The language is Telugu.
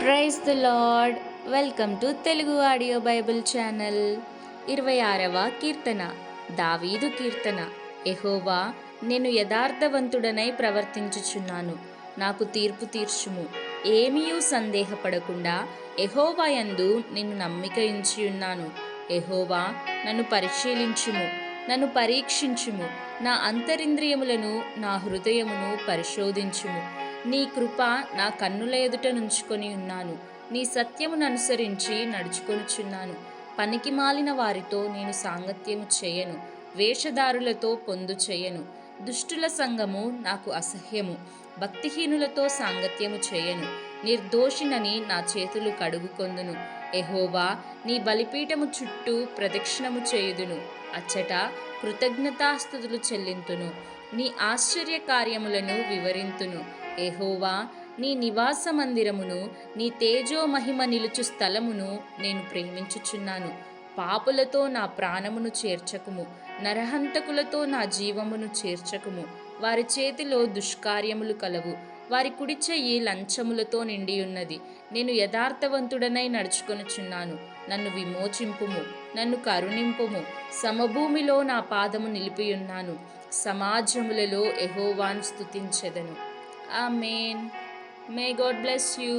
Praise the lord. Welcome to Telugu audio Bible channel. 26వ కీర్తన, దావీదు కీర్తన. యెహోవా, నేను యథార్థవంతుడనై ప్రవర్తించుచున్నాను, నాకు తీర్పు తీర్చుము. ఏమీయూ సందేహపడకుండా యెహోవా యందు నిన్ను నమ్మిక ఉంచియున్నాను. యెహోవా, నన్ను పరిశీలించుము, నన్ను పరీక్షించుము, నా అంతరింద్రియములను నా హృదయమును పరిశోధించుము. నీ కృప నా కన్నుల ఎదుట నుంచుకొని ఉన్నాను. నీ సత్యమును అనుసరించి నడుచుకొనుచున్నాను. పనికి మాలిన వారితో నేను సాంగత్యము చేయను, వేషధారులతో పొందు చేయను. దుష్టుల సంగము నాకు అసహ్యము, భక్తిహీనులతో సాంగత్యము చేయను. నిర్దోషినని నా చేతులు కడుగుకొందును. యెహోవా, నీ బలిపీఠము చుట్టూ ప్రదక్షిణము చేయుదును, అచ్చట కృతజ్ఞతాస్తుతులు చెల్లింతును. నీ ఆశ్చర్య కార్యములను వివరింతును. యెహోవా, నీ నివాస మందిరమును, నీ తేజో మహిమ నిలుచు స్థలమును నేను ప్రేమించుచున్నాను. పాపులతో నా ప్రాణమును చేర్చకుము, నరహంతకులతో నా జీవమును చేర్చకుము. వారి చేతిలో దుష్కార్యములు కలవు, వారి కుడి చెయ్యి లంచములతో నిండియున్నది. నేను యథార్థవంతుడనై నడుచుకొనుచున్నాను. నన్ను విమోచింపుము, నన్ను కరుణింపుము. సమభూమిలో నా పాదము నిలిపియున్నాను, సమాజములలో యెహోవాను స్తుతించెదను. Amen. May God bless you.